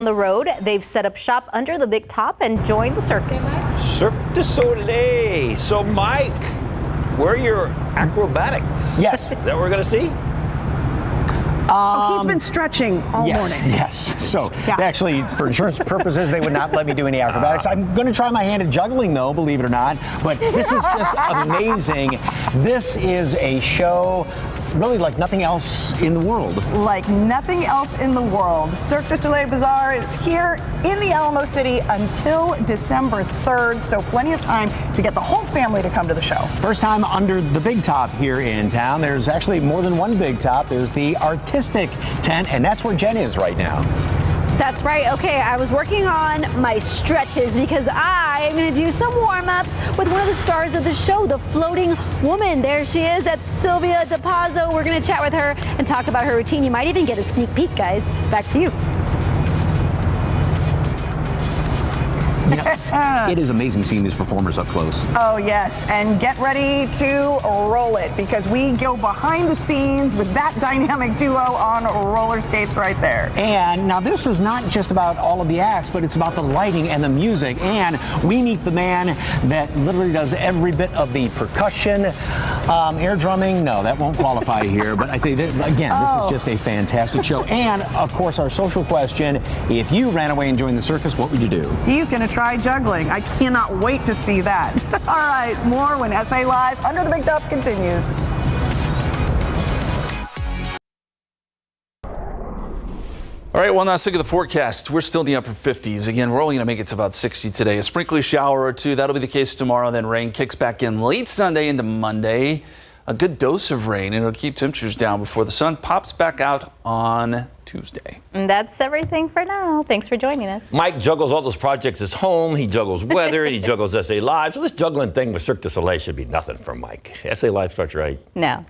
The road, they've set up shop under the big top and joined the circus. Cirque du Soleil. So, Mike, where are your acrobatics? Yes. Is that what we're going to see? He's been stretching all morning. Yes. So actually, for insurance purposes, they would not let me do any acrobatics. I'm going to try my hand at juggling, though, believe it or not. But this is just amazing. This is a show really like nothing else in the world. Like nothing else in the world. Cirque du Soleil Bazaar is here in the Alamo City until December 3rd, so plenty of time to get the whole family to come to the show. First time under the big top here in town. There's actually more than one big top. There's the artistic tent, and that's where Jen is right now. That's right. Okay, I was working on my stretches because I am going to do some warm-ups with one of the stars of the show, the floating woman. There she is. That's Sylvia DePazzo. We're going to chat with her and talk about her routine. You might even get a sneak peek, guys. Back to you. You know, it is amazing seeing these performers up close. Oh yes, and get ready to roll it because we go behind the scenes with that dynamic duo on roller skates right there. And now this is not just about all of the acts, but it's about the lighting and the music. And we meet the man that literally does every bit of the percussion, air drumming. No, that won't qualify here. But I tell you, again, this is just a fantastic show. And of course, our social question: if you ran away and joined the circus, what would you do? He's going to try juggling. I cannot wait to see that. All right, more when SA Live Under the Big Top continues. All right, well, now let's look at the forecast. We're still in the upper 50s. Again, we're only going to make it to about 60 today. A sprinkly shower or two, that'll be the case tomorrow. Then rain kicks back in late Sunday into Monday. A good dose of rain, and it'll keep temperatures down before the sun pops back out on Tuesday. And that's everything for now. Thanks for joining us. Mike juggles all those projects at home. He juggles weather, and he juggles SA Live. So this juggling thing with Cirque du Soleil should be nothing for Mike. SA Live starts right No.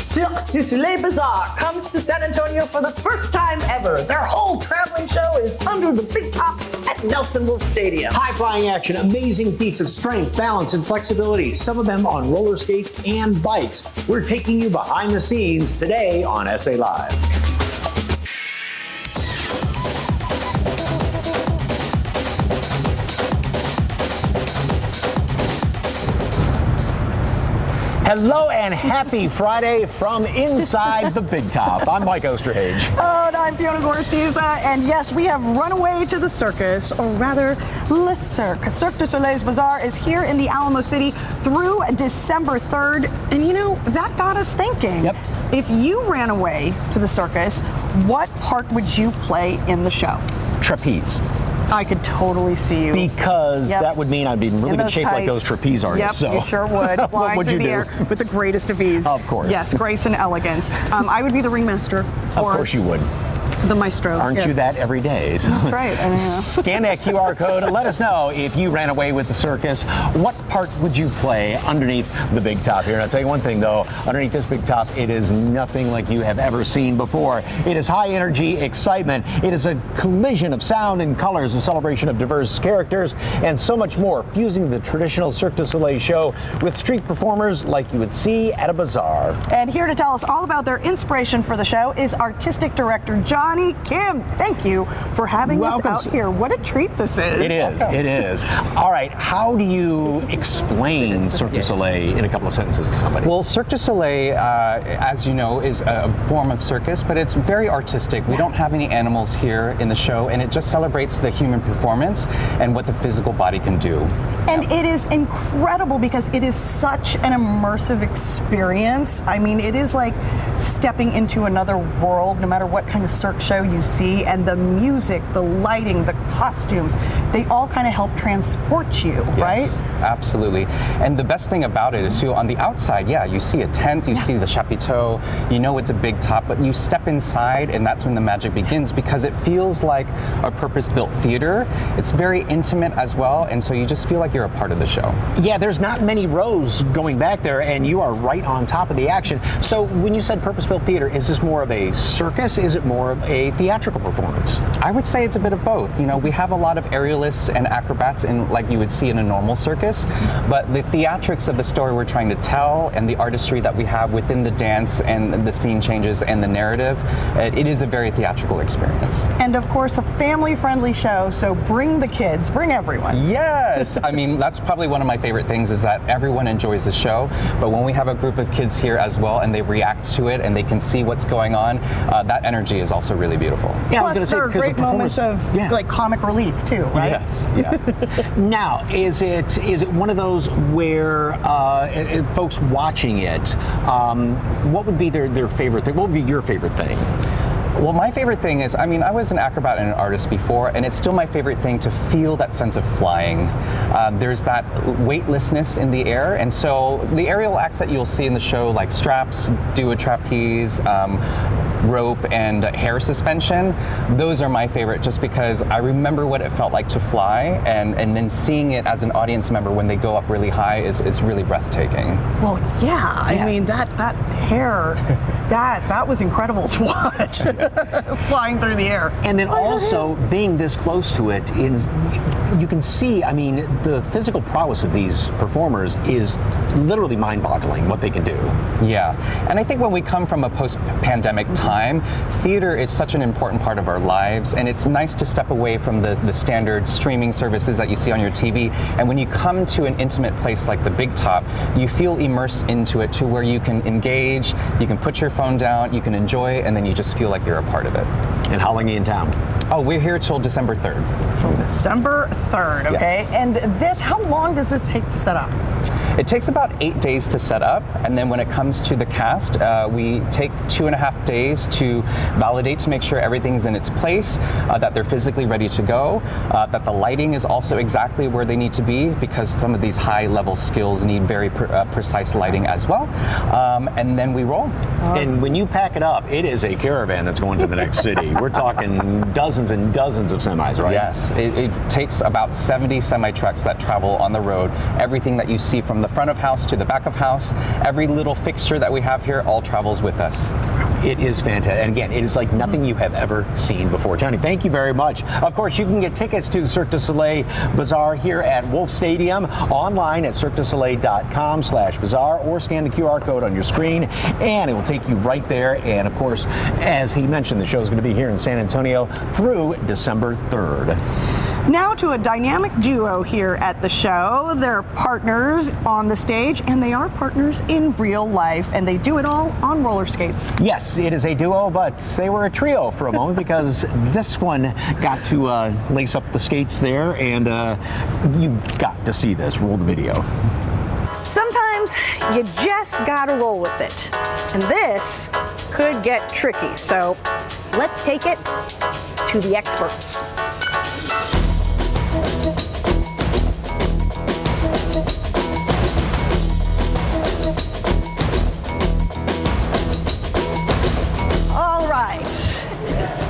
Cirque du Soleil Bazaar comes to San Antonio for the first time ever. Their whole traveling show is under the big top at Nelson Wolff Stadium. High-flying action, amazing feats of strength, balance, and flexibility, some of them on roller skates and bikes. We're taking you behind the scenes today on SA Live. Hello and happy Friday from inside the big top. I'm Mike Osterhage. Oh, and I'm Fiona Gorstiza, and yes, we have run away to the circus, or rather, Le Cirque. Cirque du Soleil's Bazaar is here in the Alamo City through December 3rd, and you know, that got us thinking. Yep. If you ran away to the circus, what part would you play in the show? Trapeze. I could totally see you. Because that would mean I'd be in really good shape like those trapeze artists. Yep, you sure would. What Flying would through you the do? air with the greatest of ease. Of course. Yes, grace and elegance. I would be the ringmaster. Of course you would. The maestro. Aren't you that every day? So That's right. I know. Scan that QR code and let us know if you ran away with the circus. What part would you play underneath the big top here? And I'll tell you one thing though, underneath this big top, it is nothing like you have ever seen before. It is high energy excitement. It is a collision of sound and colors, a celebration of diverse characters, and so much more, fusing the traditional Cirque du Soleil show with street performers like you would see at a bazaar. And here to tell us all about their inspiration for the show is artistic director Johnny Kim. Thank you for having us out here. What a treat this is. It is. It is. All right. How do you explain Cirque du Soleil in a couple of sentences to somebody? Well, Cirque du Soleil, as you know, is a form of circus, but it's very artistic. We don't have any animals here in the show, and it just celebrates the human performance and what the physical body can do. And it is incredible because it is such an immersive experience. I mean, it is like stepping into another world, no matter what kind of cirque show you see, and the music, the lighting, the costumes, they all kind of help transport you, right? Absolutely. And the best thing about it is, so on the outside, you see a tent, you see the chapiteau, you know it's a big top, but you step inside and that's when the magic begins because it feels like a purpose-built theater. It's very intimate as well, and so you just feel like you're a part of the show. Yeah, there's not many rows going back there, and you are right on top of the action. So when you said purpose-built theater, is this more of a circus? Is it more of a theatrical performance? I would say it's a bit of both. You know, we have a lot of aerialists and acrobats like you would see in a normal circus, but the theatrics of the story we're trying to tell and the artistry that we have within the dance and the scene changes and the narrative, it is a very theatrical experience. And of course, a family-friendly show, so bring the kids, bring everyone. Yes, I mean, that's probably one of my favorite things is that everyone enjoys the show, but when we have a group of kids here as well and they react to it and they can see what's going on, that energy is also really beautiful. Yeah, I was Plus, going to say there are because great the performance moments of like comic relief too, right? Yes, yeah. Now, is it one of those where folks watching it, what would be their favorite thing? What would be your favorite thing? Well, my favorite thing is, I mean, I was an acrobat and an artist before, and it's still my favorite thing to feel that sense of flying. There's that weightlessness in the air, and so the aerial acts that you'll see in the show, like straps, do a trapeze, rope, and hair suspension, those are my favorite just because I remember what it felt like to fly, and then seeing it as an audience member when they go up really high is really breathtaking. Well, yeah. I mean, that hair, that was incredible to watch. Flying through the air. And then also being this close to it is, you can see, I mean, the physical prowess of these performers is literally mind-boggling what they can do. Yeah, and I think when we come from a post-pandemic time, theater is such an important part of our lives, and it's nice to step away from the standard streaming services that you see on your TV, and when you come to an intimate place like the Big Top, you feel immersed into it to where you can engage, you can put your phone down, you can enjoy, and then you just feel like you're a part of it. And how long are you in town? Oh, we're here till December 3rd. Till December 3rd, okay? Yes. And this, how long does this take to set up? It takes about 8 days to set up, and then when it comes to the cast, we take 2.5 days to validate to make sure everything's in its place, that they're physically ready to go, that the lighting is also exactly where they need to be because some of these high-level skills need very precise lighting as well, and then we roll. And when you pack it up, it is a caravan that's going to the next city. We're talking dozens and dozens of semis, right? Yes, it takes about 70 semi-trucks that travel on the road. Everything that you see from the front of house to the back of house, every little fixture that we have here all travels with us. It is fantastic. And again, it is like nothing you have ever seen before. Johnny, thank you very much. Of course, you can get tickets to Cirque du Soleil Bazaar here at Wolf Stadium online at cirquedusoleil.com/bazaar or scan the QR code on your screen and it will take you right there. And of course, as he mentioned, the show is going to be here in San Antonio through December 3rd. Now to a dynamic duo here at the show. They're partners on the stage, and they are partners in real life, and they do it all on roller skates. Yes, it is a duo, but they were a trio for a moment because this one got to lace up the skates there, and you got to see this. Roll the video. Sometimes you just gotta roll with it, and this could get tricky, so let's take it to the experts. All right,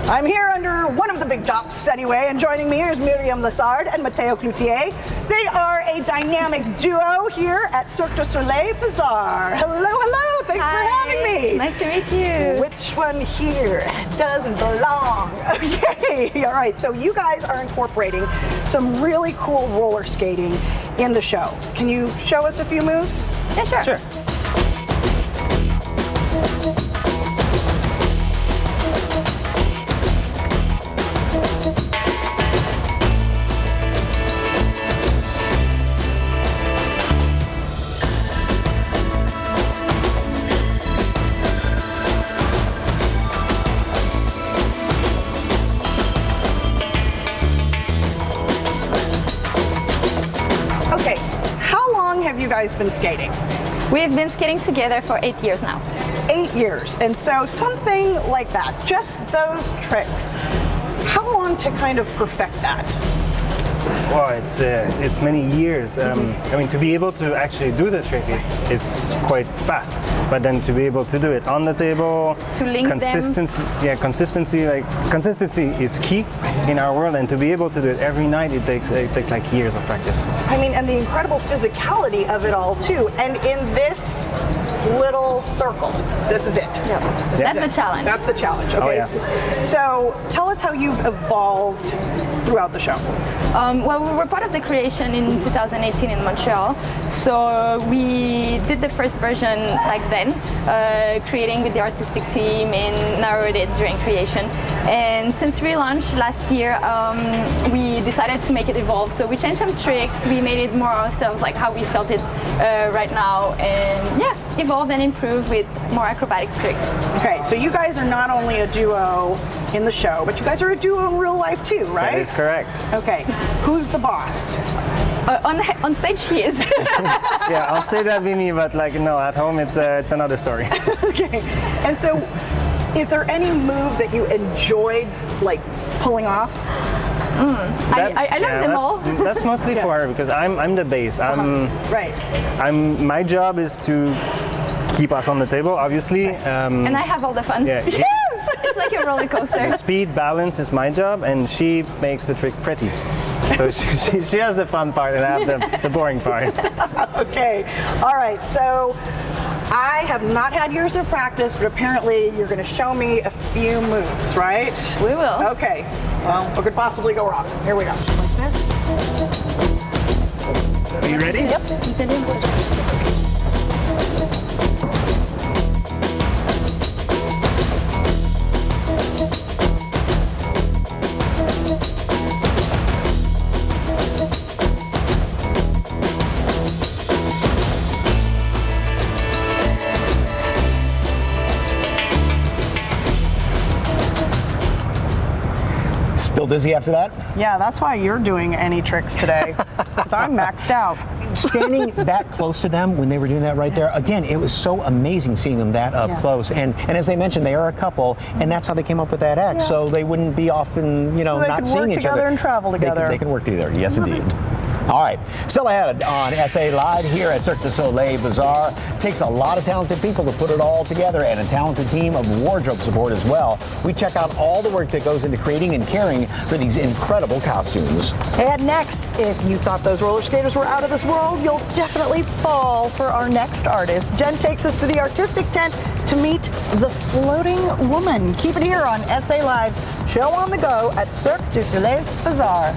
I'm here under one of the Big Tops anyway, and joining me is Miriam Lassard and Matteo Cloutier. They are a dynamic duo here at Cirque du Soleil Bazaar. Hello, hello, thanks for having me. Nice to meet you. Which one here doesn't belong? Okay, all right, so you guys are incorporating some really cool roller skating in the show. Can you show us a few moves? Yeah, sure. Sure. Okay, how long have you guys been skating? We've been skating together for 8 years now. 8 years, and so something like that, just those tricks. How long to kind of perfect that? Well, it's many years. I mean, to be able to actually do the trick, it's quite fast. But then to be able to do it on the table, To link them. consistency is key in our world. And to be able to do it every night, it takes like years of practice. I mean, and the incredible physicality of it all too. And in this little circle. This is it. That's the challenge. That's the challenge. Okay. So tell us how you've evolved throughout the show. Well, we were part of the creation in 2018 in Montreal. So we did the first version like then, creating with the artistic team and narrowed it during creation. And since relaunch last year, we decided to make it evolve. So we changed some tricks, we made it more ourselves, like how we felt it right now, and yeah, evolved and improved with more acrobatic tricks. Okay, so you guys are not only a duo in the show, but you guys are a duo in real life too, right? That is correct. Okay, who's the boss? On stage he is. Yeah, on stage that'd be me, but like no, at home it's another story. Okay, and so is there any move that you enjoyed like pulling off? I love them all. That's mostly for her because I'm the bass. Right. My job is to keep us on the table, obviously. And I have all the fun. Yeah. It's like a roller coaster. The speed balance is my job, and she makes the trick pretty. So she has the fun part, and I have the boring part. Okay, all right, so I have not had years of practice, but apparently you're going to show me a few moves, right? We will. Okay, well, what could possibly go wrong? Here we go. Like this. Are you ready? Yep. Still dizzy after that? Yeah, that's why you're doing any tricks today, because I'm maxed out. Standing that close to them when they were doing that right there, again, it was so amazing seeing them that up close. And as they mentioned, they are a couple, and that's how they came up with that act. So they wouldn't be often, They not could seeing work each together other. and travel together. They can work together. Yes, indeed. All right, still ahead on SA Live here at Cirque du Soleil Bazaar. Takes a lot of talented people to put it all together, and a talented team of wardrobe support as well. We check out all the work that goes into creating and caring for these incredible costumes. And next, if you thought those roller skaters were out of this world, you'll definitely fall for our next artist. Jen takes us to the artistic tent to meet the floating woman. Keep it here on SA Live's Show on the Go at Cirque du Soleil Bazaar.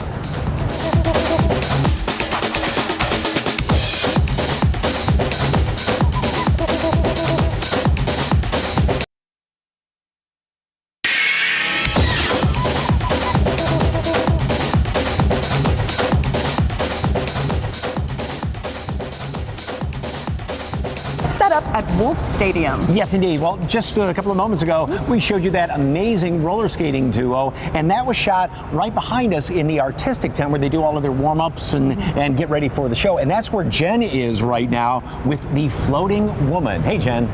Set up at Wolf Stadium. Yes, indeed. Well, just a couple of moments ago, we showed you that amazing roller skating duo, and that was shot right behind us in the artistic tent where they do all of their warm-ups and get ready for the show. And that's where Jen is right now with the floating woman. Hey, Jen.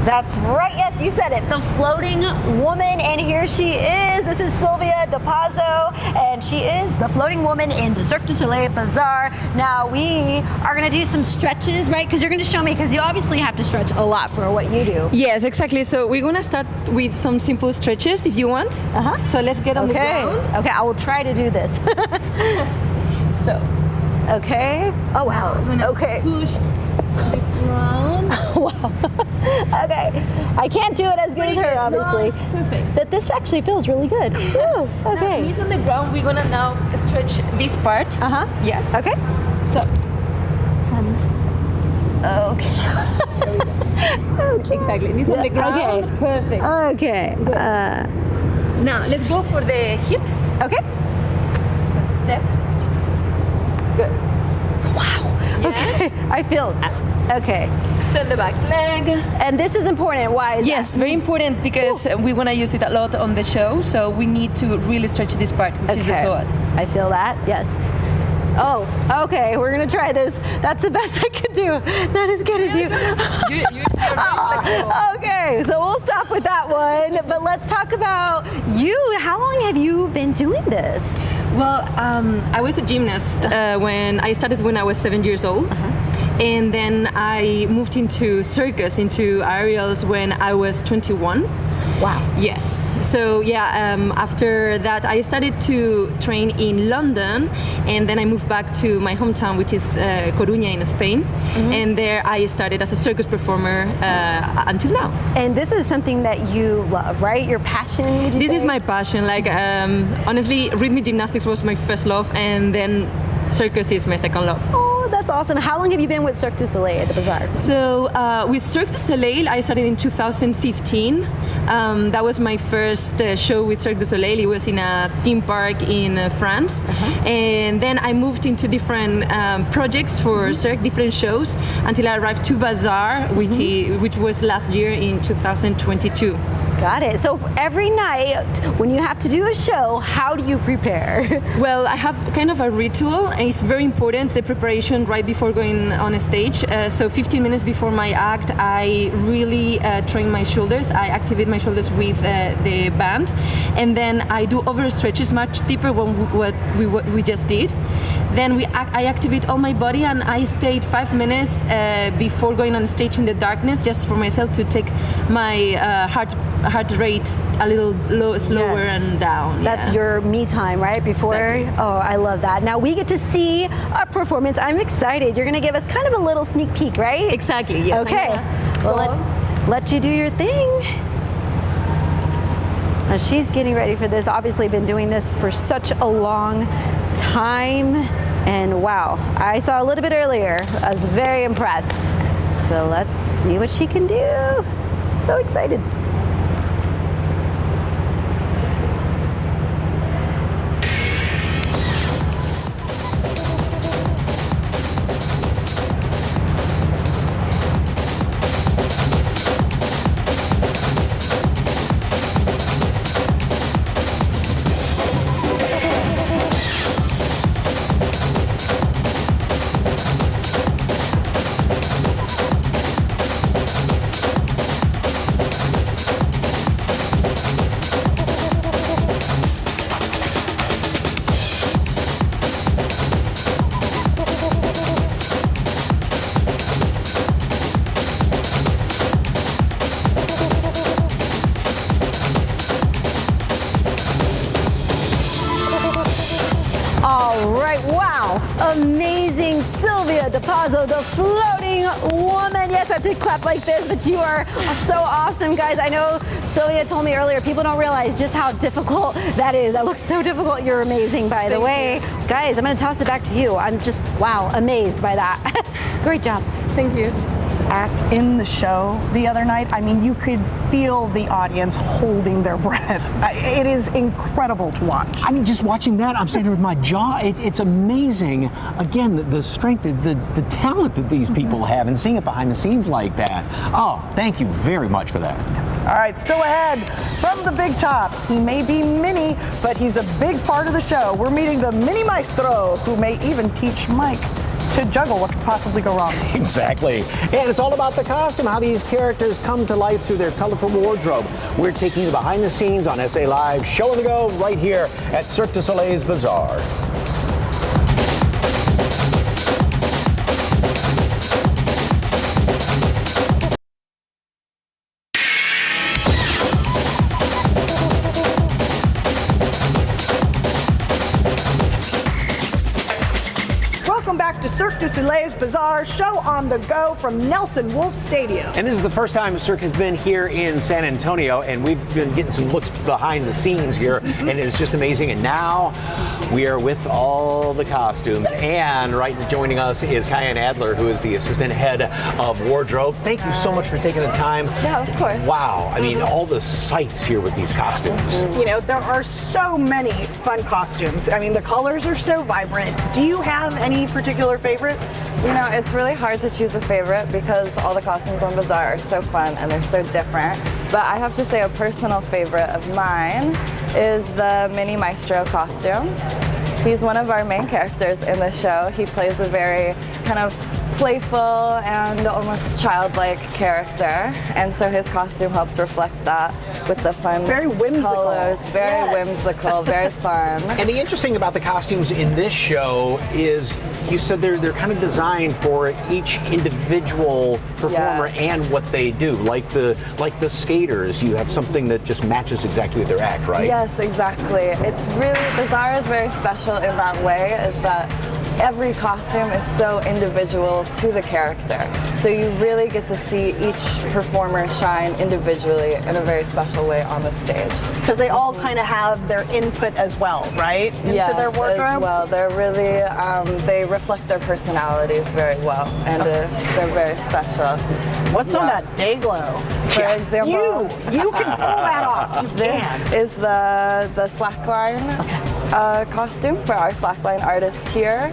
That's right. Yes, you said it. The floating woman, and here she is. This is Sylvia DiPazzo, and she is the floating woman in the Cirque du Soleil Bazaar. Now we are going to do some stretches, right? Because you're going to show me, because you obviously have to stretch a lot for what you do. Yes, exactly. So we're gonna start with some simple stretches, if you want. So let's get on the ground. Okay, I will try to do this. So, Okay. Oh wow. Okay. push the ground. Wow. Okay. I can't do it as good as her, obviously. No, perfect. But this actually feels really good. Ooh, Now, okay. knees on the ground. We're gonna now stretch this part. Yes. Okay. So, Okay. exactly. Knees on the ground. Okay. Perfect. Okay. Now let's go for the hips. Okay. So step. Good. Yes. Okay. I feel that. Okay. Extend the back leg. And this is important. Why is Yes, that? very important because we want to use it a lot on the show, so we need to really stretch this part, which is the psoas. I feel that. Yes. Oh, okay. We're gonna try this. That's the best I could do. Not as good as you. You're very flexible. Okay, so we'll stop with that one. But let's talk about you. How long have you been doing this? Well, I was a gymnast when I started when I was 7 years old. and then I moved into circus, into aerials when I was 21. Wow. Yes. So after that, I started to train in London, and then I moved back to my hometown, which is Coruña in Spain. And there I started as a circus performer until now. And this is something that you love, right? Your passion, would you This say? is my passion. Like, honestly, rhythmic gymnastics was my first love, and then circus is my second love. Oh, that's awesome. How long have you been with Cirque du Soleil at the Bazaar? So with Cirque du Soleil, I started in 2015. That was my first show with Cirque du Soleil. It was in a theme park in France. And then I moved into different projects for Cirque, different shows, until I arrived to Bazaar, which was last year in 2022. Got it. So every night when you have to do a show, how do you prepare? Well, I have kind of a ritual, and it's very important, the preparation right before going on a stage. So 15 minutes before my act, I really train my shoulders. I activate my shoulders with the band, and then I do over stretches much deeper than what we just did. Then I activate all my body, and I stayed 5 minutes before going on stage in the darkness, just for myself to take my heart rate a little slower and down. That's your me time, right? Before. Exactly. Oh, I love that. Now we get to see a performance. I'm excited. You're going to give us kind of a little sneak peek, right? Exactly. Yes. Okay. Well, let you do your thing. Now she's getting ready for this. Obviously been doing this for such a long time. And wow, I saw a little bit earlier. I was very impressed. So let's see what she can do. So excited. All right, wow, amazing Sylvia DiPazzo, the floating woman. Yes, I have to clap like this, but you are so awesome, guys. I know Sylvia told me earlier, people don't realize just how difficult that is. That looks so difficult. You're amazing, by the way. Guys, I'm gonna toss it back to you. I'm just, wow, amazed by that. Great job. Thank you. Act in the show the other night, I mean, you could feel the audience holding their breath. It is incredible to watch. I mean, just watching that, I'm sitting with my jaw. It's amazing. Again, the strength, the talent that these people have, and seeing it behind the scenes like that. Oh, thank you very much for that. All right, still ahead from the big top. He may be mini, but he's a big part of the show. We're meeting the mini maestro, who may even teach Mike to juggle. What could possibly go wrong? Exactly. And it's all about the costume, how these characters come to life through their colorful wardrobe. We're taking you behind the scenes on SA Live, Show on the Go, right here at Cirque du Soleil's Bazaar. Welcome back to Cirque du Soleil's Bazaar, Show on the Go from Nelson Wolff Stadium. And this is the first time Cirque has been here in San Antonio, and we've been getting some looks behind the scenes here, and it's just amazing. And now we are with all the costumes, and right joining us is Kyan Adler, who is the assistant head of wardrobe. Thank you so much for taking the time. Yeah, of course. Wow, I mean, all the sights here with these costumes. You know, there are so many fun costumes. I mean, the colors are so vibrant. Do you have any particular favorites? You know, it's really hard to choose a favorite because all the costumes on Bazaar are so fun and they're so different. But I have to say a personal favorite of mine is the Mini Maestro costume. He's one of our main characters in the show. He plays a very kind of playful and almost childlike character, and so his costume helps reflect that with the fun Very whimsical. colors, very whimsical, very fun. And the interesting about the costumes in this show is you said they're kind of designed for each individual performer and what they do. Like the skaters, you have something that just matches exactly their act, right? Yes, exactly. It's really, Bazaar is very special in that way, is that every costume is so individual to the character. So you really get to see each performer shine individually in a very special way on the stage. Because they all kind of have their input as well, right? Into their wardrobe? As well. They're really, they reflect their personalities very well, and they're very special. What's on that day glow? For example, You can pull that off. You can. this is the slackline costume for our slackline artist here.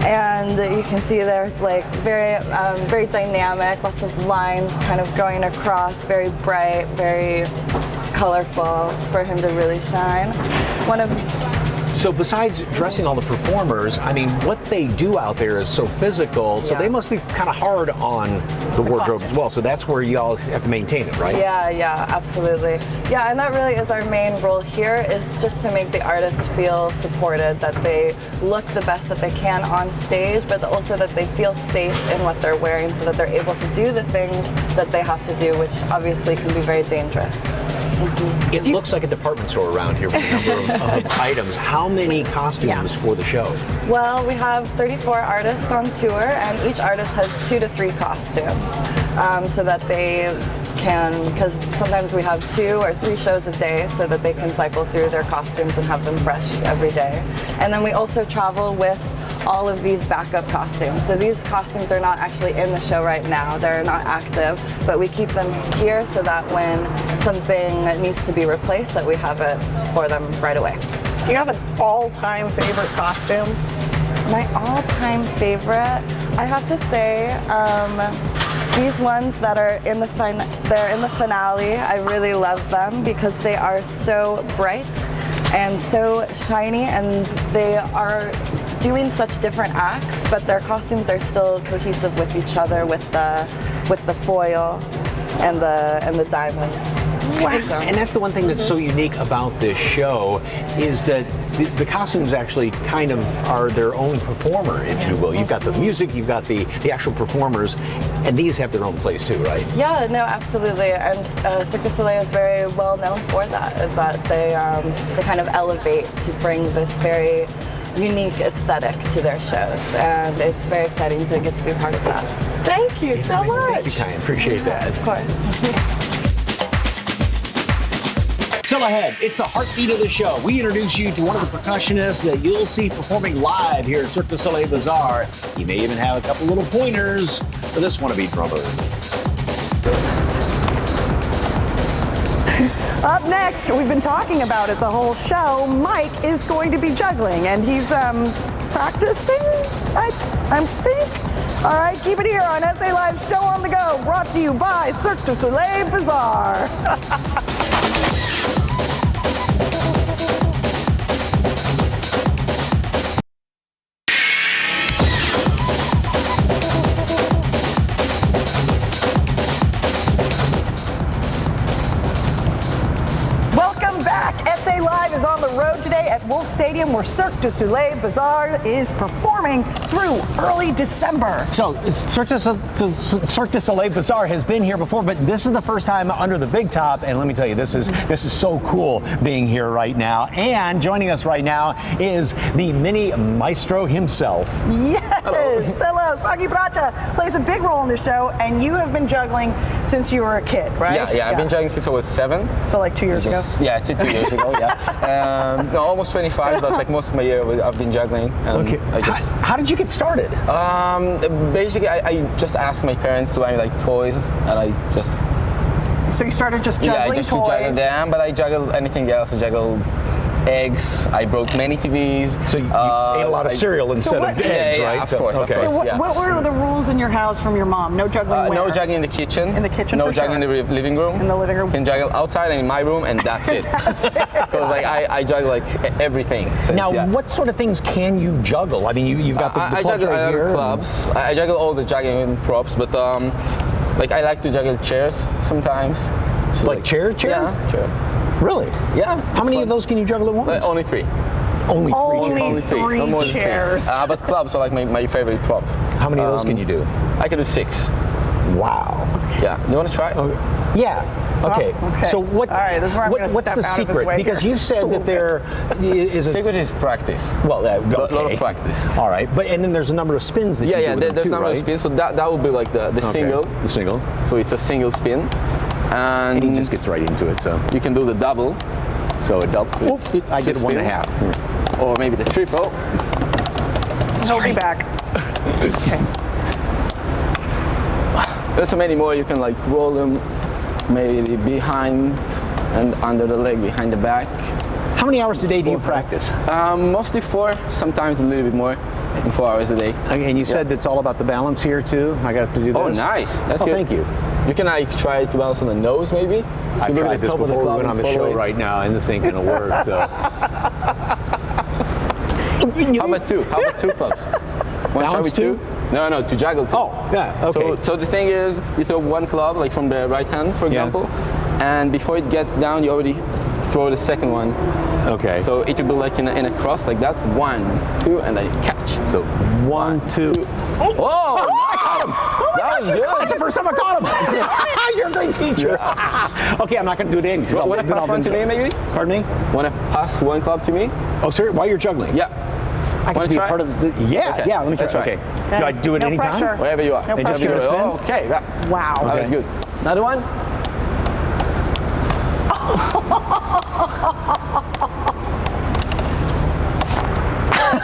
And you can see there's like very dynamic, lots of lines kind of going across, very bright, very colorful for him to really shine. So besides dressing all the performers, I mean, what they do out there is so physical, so they must be kind of hard on the wardrobe as well. So that's where y'all have to maintain it, right? Yeah, absolutely. Yeah, and that really is our main role here, is just to make the artists feel supported, that they look the best that they can on stage, but also that they feel safe in what they're wearing so that they're able to do the things that they have to do, which obviously can be very dangerous. It looks like a department store around here with a number of items. How many costumes for the show? Well, we have 34 artists on tour, and each artist has 2 to 3 costumes, so that they can, because sometimes we have 2 or 3 shows a day, so that they can cycle through their costumes and have them fresh every day. And then we also travel with all of these backup costumes. So these costumes are not actually in the show right now. They're not active, but we keep them here so that when something needs to be replaced, that we have it for them right away. Do you have an all-time favorite costume? My all-time favorite, I have to say, these ones that are they're in the finale. I really love them because they are so bright and so shiny, and they are doing such different acts, but their costumes are still cohesive with each other with the foil and the diamonds. Wow. And that's the one thing that's so unique about this show, is that the costumes actually kind of are their own performer, if you will. You've got the music, you've got the actual performers, and these have their own place too, right? Yeah, no, absolutely. And Cirque du Soleil is very well known for that, is that they kind of elevate to bring this very unique aesthetic to their shows, and it's very exciting to get to be a part of that. Thank you so much. Thank you, Kai. Appreciate that. Of course. Still ahead, it's the heartbeat of the show. We introduce you to one of the percussionists that you'll see performing live here at Cirque du Soleil Bazaar. You may even have a couple little pointers for this wannabe drummer. Up next, we've been talking about it the whole show. Mike is going to be juggling, and he's practicing, I think. All right, keep it here on SA Live Show on the Go, brought to you by Cirque du Soleil Bazaar. SA Live is on the road today at Wolf Stadium, where Cirque du Soleil Bazaar is performing through early December. So Cirque du Soleil Bazaar has been here before, but this is the first time under the big top, and let me tell you, this is so cool being here right now. And joining us right now is the mini maestro himself. Yes, hello. Sagi Bracha plays a big role in the show, and you have been juggling since you were a kid, right? Yeah, I've been juggling since I was 7. So like 2 years ago? Yeah, 2 years ago, yeah. No, almost 25, but like most of my year I've been juggling. Okay. How did you get started? Basically, I just asked my parents to buy me like toys, and I just... So you started just juggling toys? Yeah, just to juggle them, but I juggle anything else. I juggle eggs. I broke many TVs. So you ate a lot of cereal instead of eggs, right? Of course. Okay. So yeah. what were the rules in your house from your mom? No juggling where? No juggling in the kitchen. In the kitchen, No for juggling sure. in the living room. In the living room. Can juggle outside and in my room, and that's it. Because like I juggle like everything. So Now, yeah. what sort of things can you juggle? I mean, you've got the I clubs juggle right here. clubs. I juggle all the juggling props, but like I like to juggle chairs sometimes. So, Like chair? Yeah, chair. Really? Yeah. How many of those can you juggle at once? Only three. Only three Only chairs. Only three. No more than chairs. three. But clubs are like my favorite prop. How many of those can you do? I can do 6. Wow. Yeah. You want to try? Yeah. Okay. okay. So what? All right, this is where I'm gonna what's step the out of his secret? way Because here. you said that there is a Secret is practice. well, A lot okay. of practice. All right, but and then there's a number of spins that Yeah, you yeah. do with them There's too, number right? of spins, so that would be like the Okay. single. The single. So it's a single spin, and He just gets right into it. So you can do the double. so a double. Oof, I did 6 one and a spins. half. Or maybe the triple. He'll be back. Okay. There's so many more. You can like roll them maybe behind and under the leg, behind the back. How many hours a day do you practice? Mostly 4, sometimes a little bit more than 4 hours a day. And you said it's all about the balance here too. I got to do this. Oh, nice. That's good. Thank you. You can like try to balance on the nose maybe. I've You look at tried the this top of the before we club went on and the show follow it. right now, and this ain't gonna work. So. How about 2? How about 2 clubs? One shot Balance with 2? 2? No, to juggle 2. Oh, yeah, okay. So the thing is, you throw one club, like from the right hand, for Yeah. example, and before it gets down, you already throw the second one. Okay. So it will be like in a cross, like that. 1, 2, and then you catch. So 1, 2. Oh, that was good. That's the first time I caught him. You're a great teacher. Okay, I'm not going to do it again. Want to pass one to me, maybe? Pardon me? Want to pass one club to me? Oh, sir, while you're juggling? Yeah. I can Wanna be try? part of the. Yeah, Okay, yeah. Let me try. let's try. Okay. Do I do it No anytime? pressure. Wherever you are. No And just give it a pressure. spin? Oh, okay. Yeah. Wow. That was good. Another one?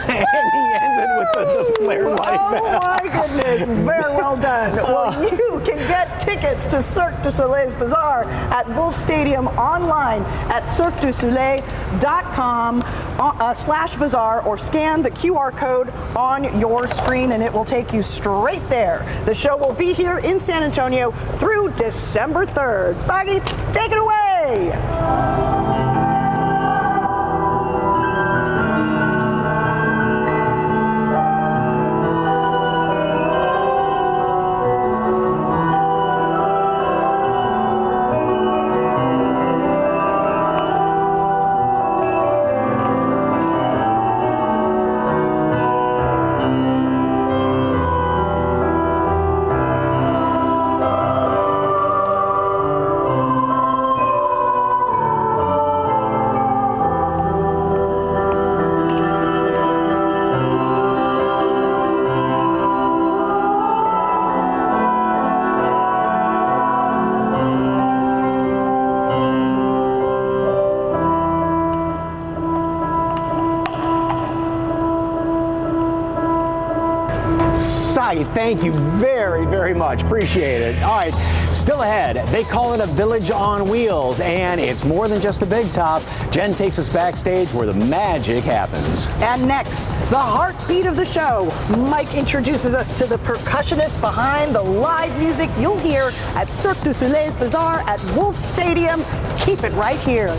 And he ends it with the flare light. Oh my goodness, very well done. Well, you can get tickets to Cirque du Soleil's Bazaar at Wolf Stadium online at cirquedusoleil.com/bazaar or scan the QR code on your screen and it will take you straight there. The show will be here in San Antonio through December 3rd. Sagi, take it away. Sagi, thank you very, very much. Appreciate it. All right, still ahead. They call it a village on wheels, and it's more than just the big top. Jen takes us backstage where the magic happens. And next, the heartbeat of the show. Mike introduces us to the percussionist behind the live music you'll hear at Cirque du Soleil's Bazaar at Wolf Stadium. Keep it right here.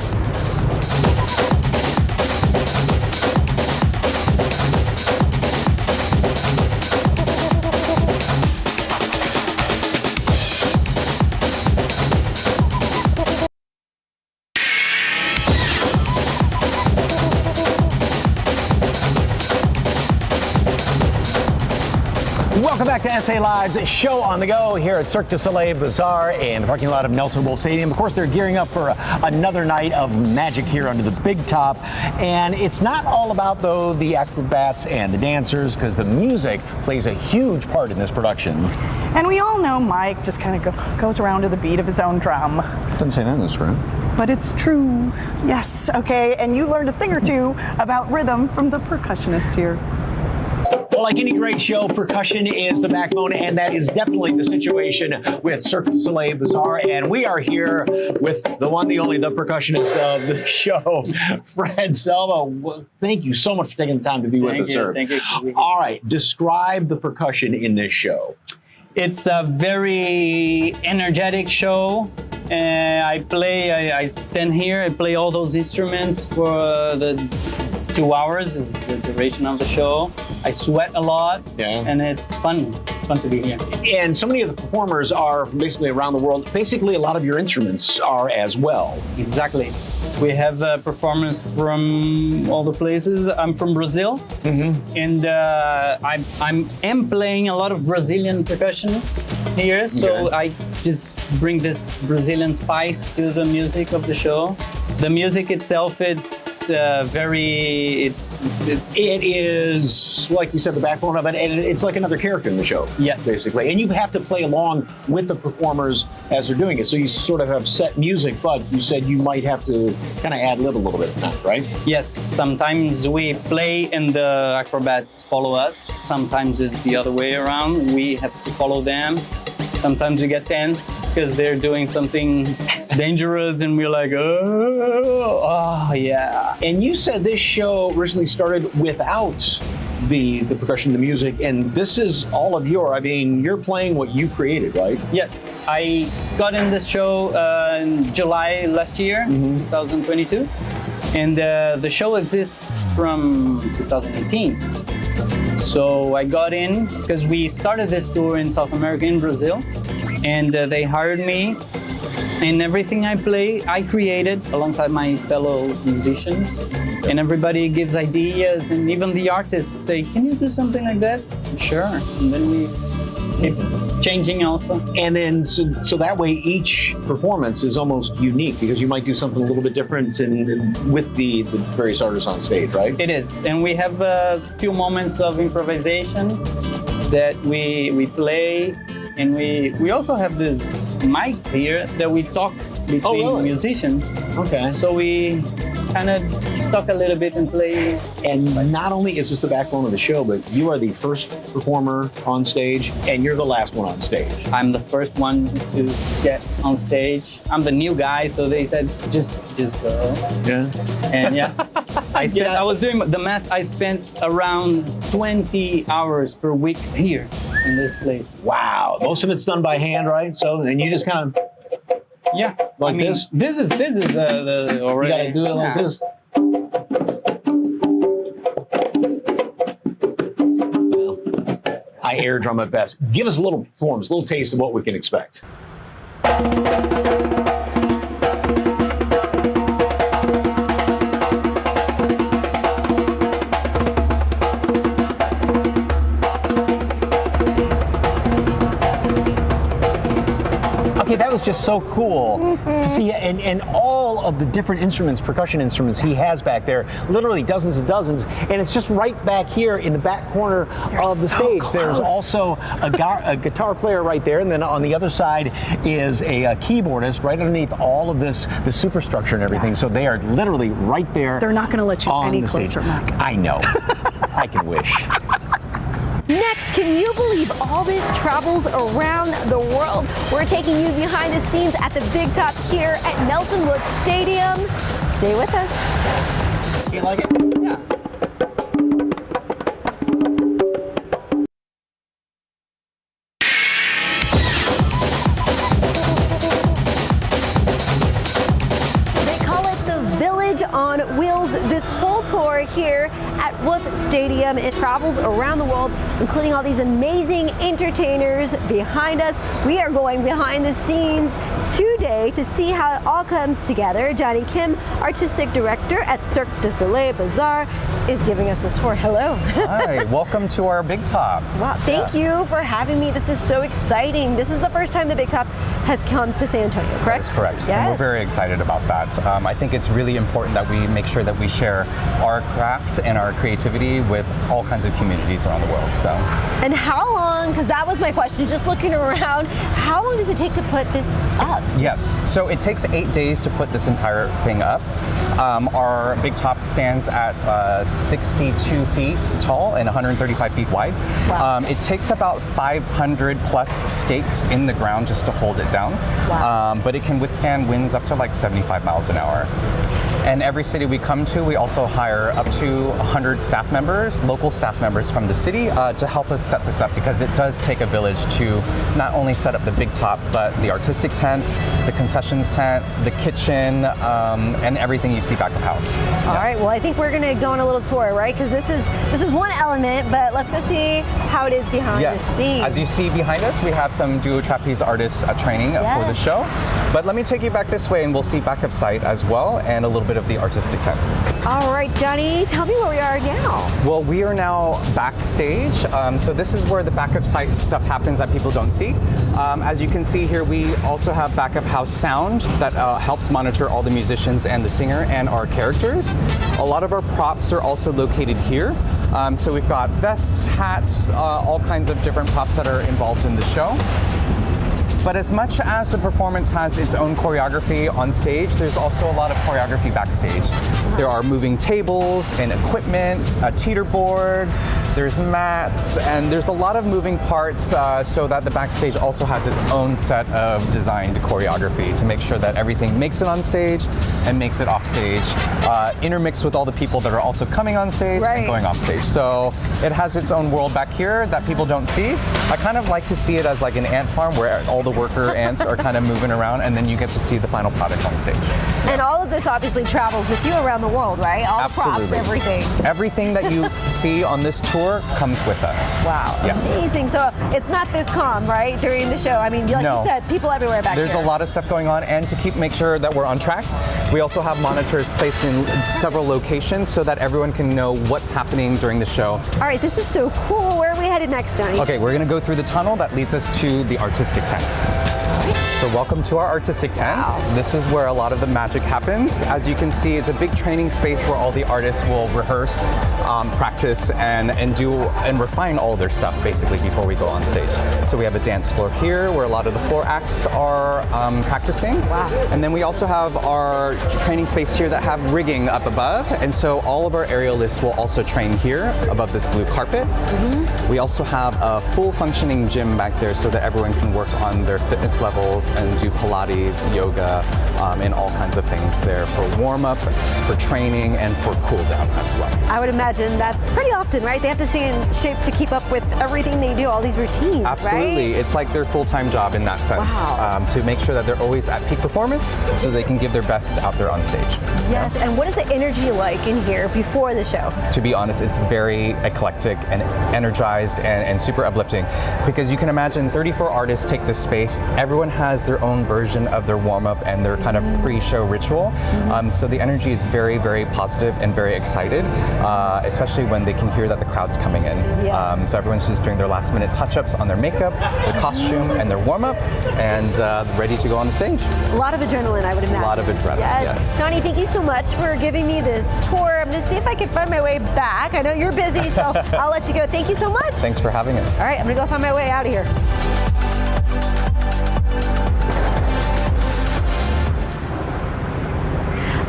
Welcome back to SA Live's show on the go here at Cirque du Soleil Bazaar in the parking lot of Nelson Wolf Stadium. Of course, they're gearing up for another night of magic here under the big top. And it's not all about, though, the acrobats and the dancers, because the music plays a huge part in this production. And we all know Mike just kind of goes around to the beat of his own drum. Doesn't say that in the script. But it's true. Yes, okay. And you learned a thing or two about rhythm from the percussionist here. like any great show, percussion is the backbone, and that is definitely the situation with Cirque du Soleil Bazaar. And we are here with the one, the only, the percussionist of the show, Fred Selva. Well, thank you so much for taking the time to be with us, sir. Thank you. All right, describe the percussion in this show. It's a very energetic show. I stand here, I play all those instruments for the 2 hours is the duration of the show. I sweat a lot, and it's fun. It's fun to be here. And so many of the performers are from basically around the world. Basically, a lot of your instruments are as well. Exactly. We have performers from all the places. I'm from Brazil, and I am playing a lot of Brazilian percussion here. So I just bring this Brazilian spice to the music of the show. The music itself, it is, like we said, the backbone of it, and it's like another character in the show. Yes. Basically. And you have to play along with the performers as they're doing it. So you sort of have set music, but you said you might have to kind of ad-lib a little bit of that, right? Yes, sometimes we play and the acrobats follow us. Sometimes it's the other way around. We have to follow them. Sometimes we get tense because they're doing something dangerous and we're like, oh, yeah. And you said this show originally started without the percussion, the music, and this is all of you're playing what you created, right? Yes, I got in this show in July last year, 2022, and the show exists from 2018. So I got in because we started this tour in South America, in Brazil, and they hired me. And everything I play, I created alongside my fellow musicians. And everybody gives ideas, and even the artists say, "Can you do something like that?" Sure. And then we keep changing also. And then, so that way, each performance is almost unique because you might do something a little bit different with the various artists on stage, right? It is, and we have a few moments of improvisation that we play, and we also have these mics here that we talk between musicians. Okay. So we kind of talk a little bit and play. And not only is this the backbone of the show, but you are the first performer on stage, and you're the last one on stage. I'm the first one to get on stage. I'm the new guy, so they said, just go. Yeah. And yeah, I was doing the math. I spent around 20 hours per week here in this place. Wow. Most of it's done by hand, right? So, and you just kind of, like this? This is the already. You gotta do it like this. I air drum at best. Give us a little performance, a little taste of what we can expect. Okay, that was just so cool to see, and all of the different instruments, percussion instruments he has back there, literally dozens and dozens, and it's just right back here in the back corner of the stage. Close. There's also a guitar player right there, and then on the other side is a keyboardist right underneath all of this, the superstructure and everything. So they are literally right there. They're not going to let you any closer, Mike. I know. I can wish. Next, can you believe all this travels around the world? We're taking you behind the scenes at the Big Top here at Nelson Woods Stadium. Stay with us. You like it? Yeah. They call it the Village on Wheels. This whole tour here at Woods Stadium, it travels around the world, including all these amazing entertainers behind us. We are going behind the scenes today to see how it all comes together. Johnny Kim, artistic director at Cirque du Soleil Bazaar, is giving us a tour. Hello. Hi, welcome to our Big Top. Wow, thank you for having me. This is so exciting. This is the first time the Big Top has come to San Antonio, correct? That's correct. Yes. And we're very excited about that. I think it's really important important that we make sure that we share our craft and our creativity with all kinds of communities around the world. So. And how long, because that was my question, just looking around, how long does it take to put this up? Yes, so it takes 8 days to put this entire thing up. Our big top stands at 62 feet tall and 135 feet wide. Wow. It takes about 500 plus stakes in the ground just to hold it down. Wow. But it can withstand winds up to like 75 miles an hour. And every city we come to, we also hire up to 100 staff members, local staff members from the city, to help us set this up, because it does take a village to not only set up the big top, but the artistic tent, the concessions tent, the kitchen, and everything you see back of house. All right, well, I think we're gonna go on a little tour, right? Because this is one element, but let's go see how it is behind the scenes. As you see behind us, we have some duo trapeze artists training for the show. But let me take you back this way and we'll see back of sight as well, and a little bit of the artistic tent. All right, Johnny, tell me where we are now. Well, we are now backstage. So this is where the back of sight stuff happens that people don't see. As you can see here, we also have back of house sound that helps monitor all the musicians and the singer and our characters. A lot of our props are also located here. So we've got vests, hats, all kinds of different props that are involved in the show. But as much as the performance has its own choreography on stage, there's also a lot of choreography backstage. There are moving tables and equipment, a teeter board, there's mats, and there's a lot of moving parts so that the backstage also has its own set of designed choreography to make sure that everything makes it on stage and makes it off stage, intermixed with all the people that are also coming on stage and going off stage. So it has its own world back here that people don't see. I kind of like to see it as like an ant farm where all the worker ants are kind of moving around, and then you get to see the final product on stage. And all of this obviously travels with you around the world, right? All the props, everything. Everything that you see on this tour comes with us. Wow, amazing. So it's not this calm, right, during the show? I mean, like you said, people everywhere back There's here. a lot of stuff going on, and to make sure that we're on track, we also have monitors placed in several locations so that everyone can know what's happening during the show. All right, this is so cool. Where are we headed next, Johnny? Okay, we're gonna go through the tunnel that leads us to the artistic tent. So welcome to our artistic tent. Wow. This is where a lot of the magic happens. As you can see, it's a big training space where all the artists will rehearse, practice, and refine all their stuff basically before we go on stage. So we have a dance floor here where a lot of the floor acts are practicing. Wow. And then we also have our training space here that have rigging up above. And so all of our aerialists will also train here above this blue carpet. Mm-hmm. We also have a full functioning gym back there so that everyone can work on their fitness levels and do Pilates, yoga, and all kinds of things there for warm-up, for training, and for cool-down as well. I would imagine that's pretty often, right? They have to stay in shape to keep up with everything they do, all these routines, Absolutely. right? It's like their full-time job in that sense, to make sure that they're always at peak performance so they can give their best out there on stage. Yes, and what is the energy like in here before the show? To be honest, it's very eclectic and energized and super uplifting, because you can imagine 34 artists take this space. Everyone has their own version of their warm-up and their kind of pre-show ritual. So the energy is very, very positive and very excited, especially when they can hear that the crowd's coming in. Yes. So everyone's just doing their last-minute touch-ups on their makeup, their costume, and their warm-up, and ready to go on the stage. A lot of adrenaline, I would imagine. A lot of adrenaline, yes. Johnny, thank you so much for giving me this tour. I'm going to see if I can find my way back. I know you're busy, so I'll let you go. Thank you so much. Thanks for having us. All right, I'm going to go find my way out of here.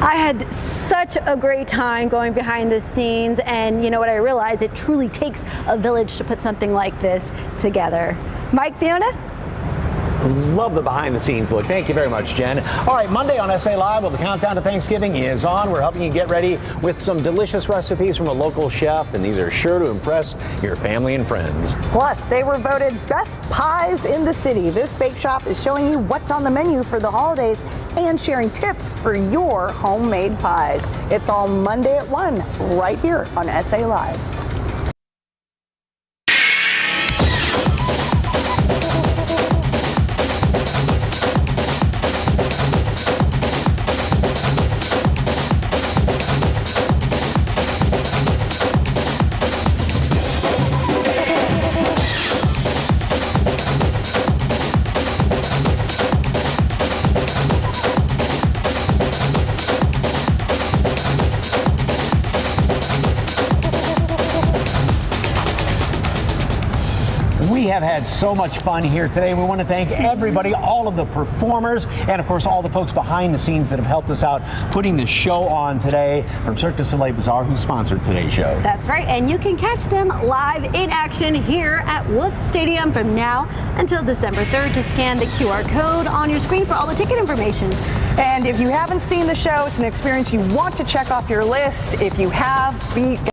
I had such a great time going behind the scenes, and you know what I realized? It truly takes a village to put something like this together. Mike, Fiona? Love the behind the scenes look. Thank you very much, Jen. All right, Monday on SA Live, well, the countdown to Thanksgiving is on. We're helping you get ready with some delicious recipes from a local chef, and these are sure to impress your family and friends. Plus, they were voted best pies in the city. This bake shop is showing you what's on the menu for the holidays and sharing tips for your homemade pies. It's all Monday at 1 right here on SA Live. have had so much fun here today. We want to thank everybody, all of the performers, and of course all the folks behind the scenes that have helped us out putting the show on today. From Cirque du Soleil Bazaar, who sponsored today's show. That's right, and you can catch them live in action here at Wolf Stadium from now until December 3rd. Just scan the QR code on your screen for all the ticket information. And if you haven't seen the show, it's an experience you want to check off your list. If you have, be